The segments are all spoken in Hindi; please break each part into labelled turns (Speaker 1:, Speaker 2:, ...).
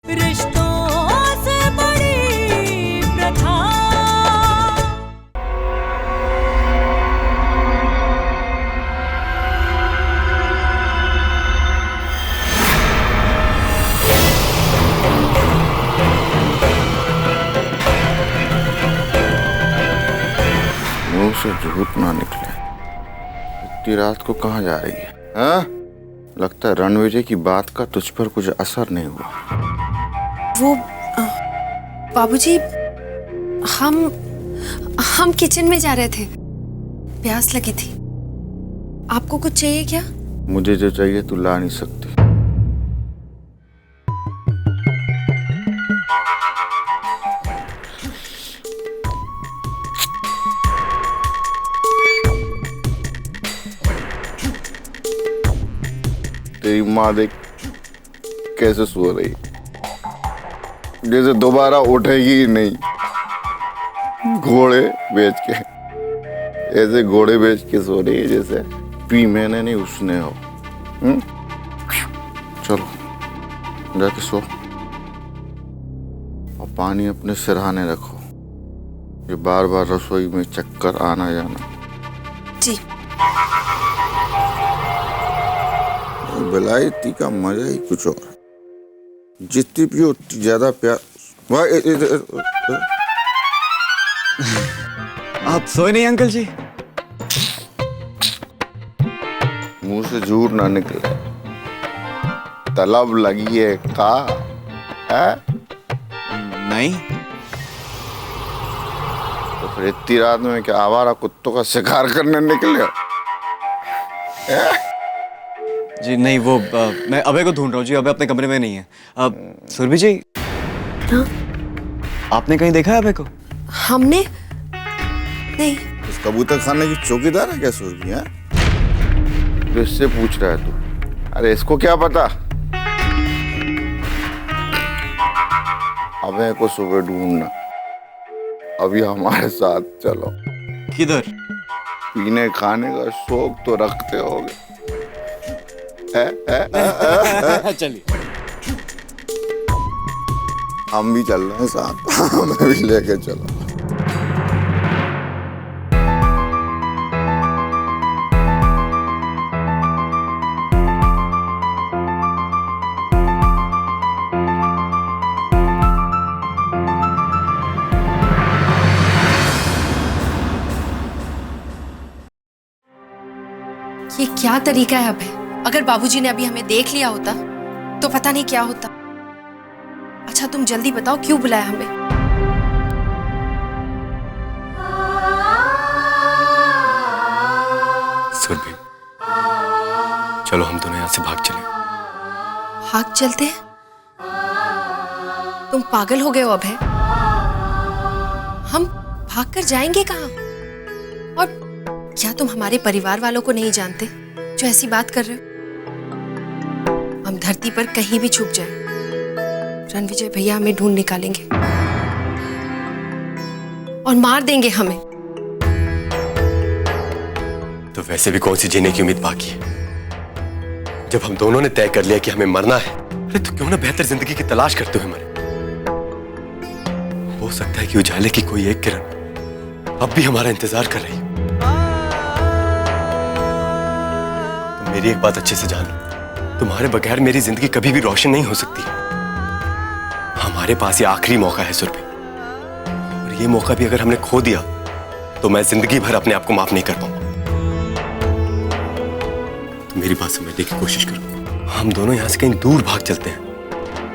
Speaker 1: रिश्तों से बड़ी प्रथा।
Speaker 2: मुंह से झूठ ना निकले। इतनी रात को कहाँ जा रही है? हाँ? लगता है रणविजय की बात का तुझ पर कुछ असर नहीं हुआ।
Speaker 3: वो बाबूजी, हम किचन में जा रहे थे, प्यास लगी थी। आपको कुछ चाहिए क्या?
Speaker 2: मुझे जो चाहिए तू ला नहीं सकती। तेरी माँ देख कैसे सो रही, जैसे दोबारा उठेगी ही नहीं। घोड़े बेच के, ऐसे घोड़े बेच के सो रही है जैसे पी मैंने नहीं उसने हो। चलो जाके सो और पानी अपने सिरहाने रखो। ये बार बार रसोई में चक्कर आना जाना।
Speaker 3: जी।
Speaker 2: विलायती का मजा ही कुछ और। जितनी पियो उतनी ज्यादा प्यार।
Speaker 4: आप सोए नहीं अंकल जी?
Speaker 2: मुंह से झूठ ना निकले। तलब लगी है का? है?
Speaker 4: नहीं।
Speaker 2: तो फिर इतनी रात में क्या आवारा कुत्तों का शिकार करने निकले?
Speaker 4: जी नहीं, वो मैं अभय को ढूंढ रहा हूँ जी। अभय अपने कमरे में नहीं है। सुरभि जी,
Speaker 3: हाँ?
Speaker 4: आपने कहीं देखा है अभय को?
Speaker 3: हमने नहीं।
Speaker 2: इस कबूतर खाने की चौकीदार है क्या सुरभि? है इससे पूछ रहा है तू? अरे इसको क्या पता? अभय को सुबह ढूंढना। अभी हमारे साथ चलो।
Speaker 4: किधर?
Speaker 2: पीने खाने का शौक तो रखते होगे।
Speaker 4: चलिए।
Speaker 2: हम भी चल रहे हैं साथ। हमें भी लेके चलो।
Speaker 3: ये क्या तरीका है अभय? अगर बाबूजी ने अभी हमें देख लिया होता तो पता नहीं क्या होता। अच्छा तुम जल्दी बताओ, क्यों बुलाया हमें?
Speaker 5: सुरभि, चलो हम दोनों यहाँ से भाग चले।
Speaker 3: भाग चलते हैं? तुम पागल हो गए हो अभय। हम भागकर जाएंगे कहाँ? और क्या तुम हमारे परिवार वालों को नहीं जानते जो ऐसी बात कर रहे हो? हम धरती पर कहीं भी छुप जाए, रणविजय भैया हमें ढूंढ निकालेंगे और मार देंगे हमें।
Speaker 5: तो वैसे भी कौन सी जीने की उम्मीद बाकी है? जब हम दोनों ने तय कर लिया कि हमें मरना है, अरे तो क्यों ना बेहतर जिंदगी की तलाश करते हुए मरे। हो सकता है कि उजाले की कोई एक किरण अब भी हमारा इंतजार कर रही हो। तुम मेरी एक बात अच्छे से जान लो, तुम्हारे बगैर मेरी जिंदगी कभी भी रोशन नहीं हो सकती। हमारे पास ये आखिरी मौका है सुरभि, और ये मौका भी अगर हमने खो दिया तो मैं जिंदगी भर अपने आप को माफ नहीं कर पाऊंगा। तो मेरी बात समझने की कोशिश करो। हम दोनों यहां से कहीं दूर भाग चलते हैं।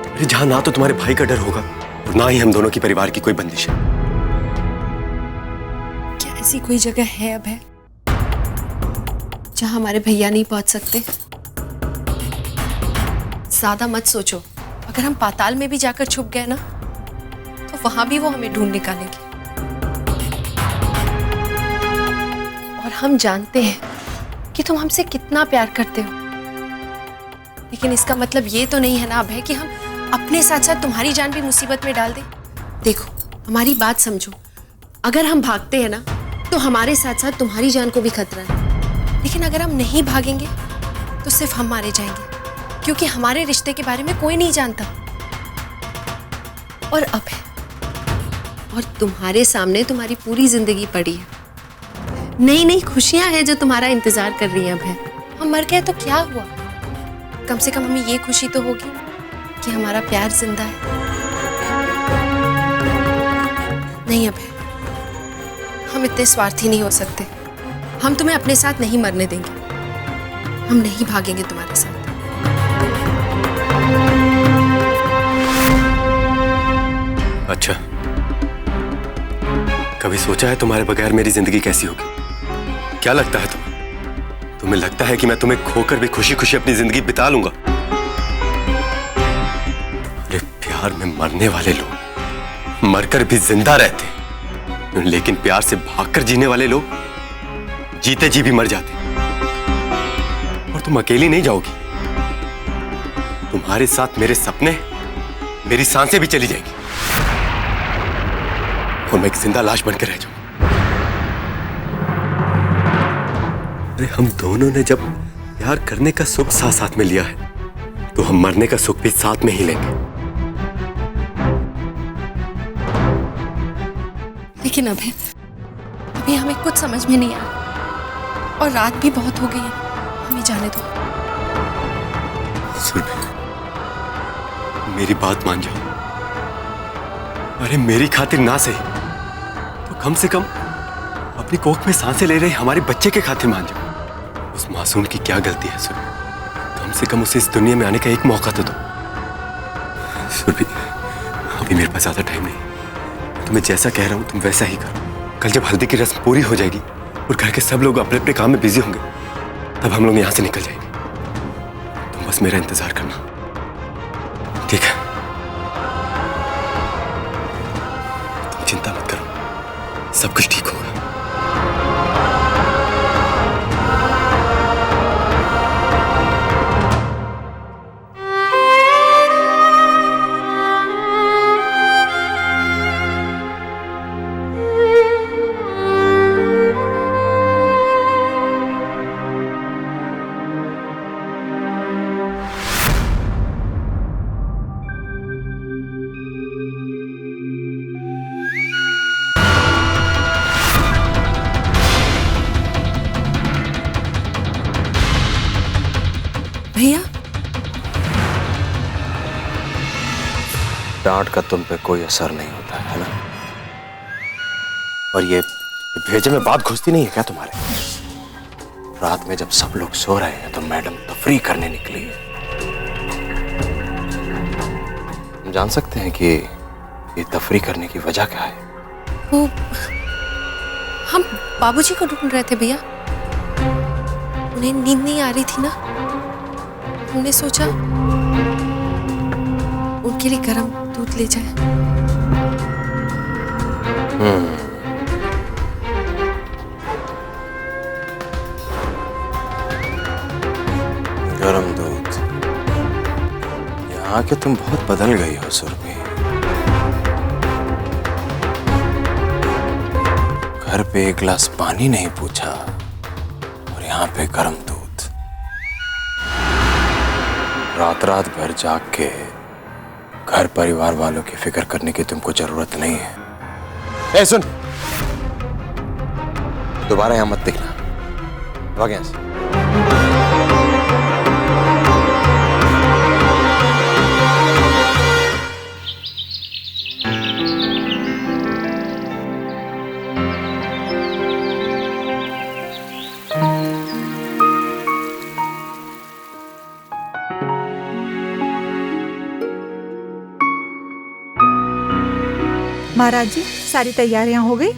Speaker 5: अरे जहां ना तो तुम्हारे भाई का डर होगा और ना ही हम दोनों की परिवार की कोई बंदिश है।
Speaker 3: क्या ऐसी कोई जगह है अभय जहां हमारे भैया नहीं पहुंच सकते? ज्यादा मत सोचो। अगर हम पाताल में भी जाकर छुप गए ना तो वहां भी वो हमें ढूंढ निकालेंगे। और हम जानते हैं कि तुम हमसे कितना प्यार करते हो, लेकिन इसका मतलब ये तो नहीं है ना अभय कि हम अपने साथ साथ तुम्हारी जान भी मुसीबत में डाल दें। देखो हमारी बात समझो। अगर हम भागते हैं ना तो हमारे साथ साथ तुम्हारी जान को भी खतरा है, लेकिन अगर हम नहीं भागेंगे तो सिर्फ हम मारे जाएंगे, क्योंकि हमारे रिश्ते के बारे में कोई नहीं जानता। और अभय, और तुम्हारे सामने तुम्हारी पूरी जिंदगी पड़ी है। नई नई खुशियां हैं जो तुम्हारा इंतजार कर रही हैं अभय। हम मर गए तो क्या हुआ, कम से कम हमें ये खुशी तो होगी कि हमारा प्यार जिंदा है। नहीं अभय, हम इतने स्वार्थी नहीं हो सकते। हम तुम्हें अपने साथ नहीं मरने देंगे। हम नहीं भागेंगे तुम्हारे साथ।
Speaker 5: अच्छा, कभी सोचा है तुम्हारे बगैर मेरी जिंदगी कैसी होगी? क्या लगता है तुम्हें लगता है कि मैं तुम्हें खोकर भी खुशी खुशी अपनी जिंदगी बिता लूंगा? अरे प्यार में मरने वाले लोग मरकर भी जिंदा रहते, लेकिन प्यार से भागकर जीने वाले लोग जीते जी भी मर जाते। और तुम अकेली नहीं जाओगी, तुम्हारे साथ मेरे सपने, मेरी सांसें भी चली जाएंगी और मैं एक जिंदा लाश बनकर रह जाऊं। अरे हम दोनों ने जब प्यार करने का सुख साथ साथ में लिया है, तो हम मरने का सुख भी साथ में ही लेंगे।
Speaker 3: लेकिन अभी हमें कुछ समझ में नहीं आ रहा और रात भी बहुत हो गई है। हमें जाने दो।
Speaker 5: सुरभि, मेरी बात मान जाओ। अरे मेरी खातिर ना सही तो कम से कम अपनी कोख में सांसें ले रहे हमारे बच्चे के खातिर मान जाओ। उस मासूम की क्या गलती है सुरभि? कम से कम उसे इस दुनिया में आने का एक मौका तो दो। सुरभि, अभी मेरे पास ज्यादा टाइम नहीं। तुम्हें जैसा कह रहा हूं तुम वैसा ही करो। कल जब हल्दी की रस्म पूरी हो जाएगी और घर के सब लोग अपने अपने काम में बिजी होंगे, तब हम लोग यहां से निकल जाएंगे। तुम बस मेरा इंतजार करना, ठीक है? तुम चिंता मत करो, सब कुछ ठीक होगा।
Speaker 3: भैया,
Speaker 6: डांट का तुम पे कोई असर नहीं होता है ना? और ये भेजे में बात घुसती नहीं है क्या तुम्हारे? रात में जब सब लोग सो रहे हैं तो मैडम तफरी करने निकली है। हम जान सकते हैं कि ये तफरी करने की वजह क्या है?
Speaker 3: वो हम बाबूजी को ढूंढ रहे थे भैया। उन्हें नींद नहीं आ रही थी ना, हमने सोचा उनके लिए गरम दूध ले जाए।
Speaker 6: गरम दूध? यहाँ के तुम बहुत बदल गई हो सुरभि। घर पे एक गिलास पानी नहीं पूछा और यहाँ पे गरम दूध। रात रात भर जाग के घर परिवार वालों की फिक्र करने की तुमको जरूरत नहीं है। ए सुन, दोबारा यहां मत दिखना। भाग यहां से।
Speaker 7: महाराज जी, सारी तैयारियां हो गई?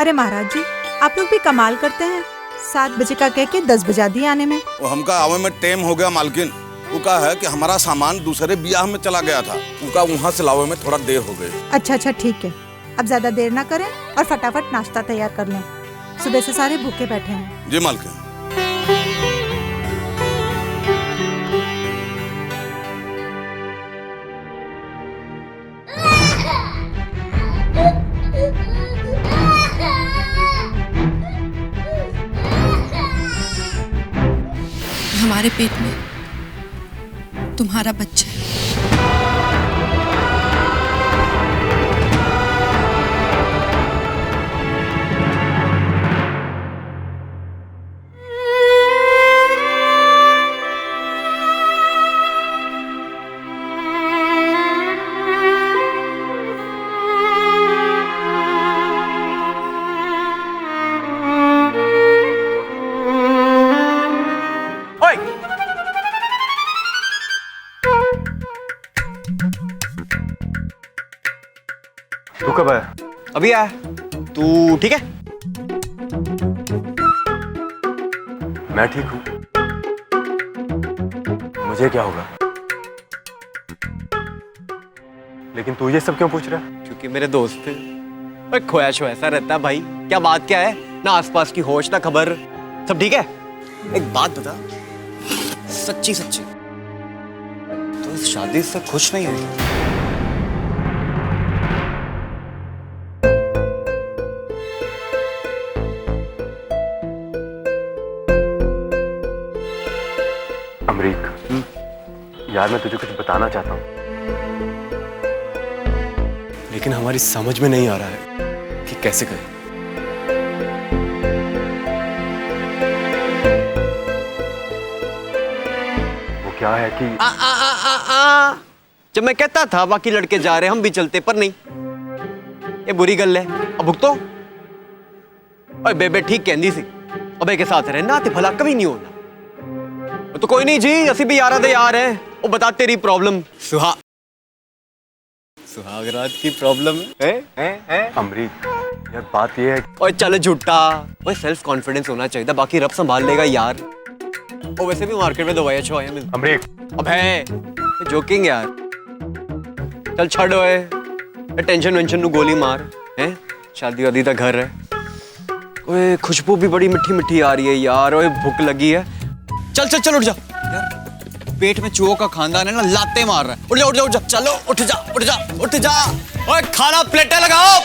Speaker 7: अरे महाराज जी, आप लोग भी कमाल करते हैं। 7 बजे का कह के 10 बजा दिए आने में।
Speaker 8: वो हमका आवे में टाइम हो गया मालकिन। वो कहा है कि हमारा सामान दूसरे ब्याह में चला गया था, उनका वहाँ से लावे में थोड़ा देर हो गई।
Speaker 7: अच्छा ठीक है, अब ज्यादा देर ना करें और फटाफट नाश्ता तैयार कर लें। सुबह से सारे भूखे बैठे हैं।
Speaker 8: जी मालकिन।
Speaker 1: तुम्हारे पेट में तुम्हारा बच्चा है।
Speaker 5: तू कब आया?
Speaker 4: अभी आया। तू ठीक है?
Speaker 5: मैं ठीक हूँ। मुझे क्या होगा? लेकिन तू ये सब क्यों पूछ रहा है?
Speaker 4: क्योंकि मेरे दोस्त थे। ओए खोया छो ऐसा रहता है भाई। क्या बात क्या है? ना आसपास की होश ना खबर। सब ठीक है? एक बात बता, सच्ची सच्ची तो इस शादी से खुश नहीं है?
Speaker 5: अमरीक, यार मैं तुझे कुछ बताना चाहता हूँ, लेकिन हमारी समझ में नहीं आ रहा है कि कैसे करें। वो क्या है कि
Speaker 4: जब मैं कहता था बाकी लड़के जा रहे हम भी चलते, पर नहीं, ये बुरी गल है। अब भुगतो। ओए बेबे ठीक कहंदी सी, अबे के साथ रहना ते भला कभी नहीं होना। तो कोई नहीं जी, असी भी यारा दे यार है। वो बता तेरी प्रॉब्लम। सुहागरात की प्रॉब्लम है?
Speaker 5: अमरीक, यार बात ये है।
Speaker 4: ओए चल झूठा। ओए सेल्फ कॉन्फिडेंस होना चाहिए, बाकी रब संभाल लेगा यार। ओ वैसे भी मार्केट में दवाइयां छवाया मिल।
Speaker 5: अमरीक,
Speaker 4: अब है जोकिंग यार। चल छड़ ओए, टेंशन वेंशन नु गोली मार हैं। शादी वादी का घर है। ओए खुशबू भी बड़ी मिठी मिठी आ रही है यार। ओए भूख लगी है। चल चल चल उठ जा यार, पेट में चूहों का खानदान है ना, लाते मार रहा है। उठ जा उठ जा उठ जा, चलो उठ जा उठ जा उठ जा। ओए खाना प्लेटें लगाओ।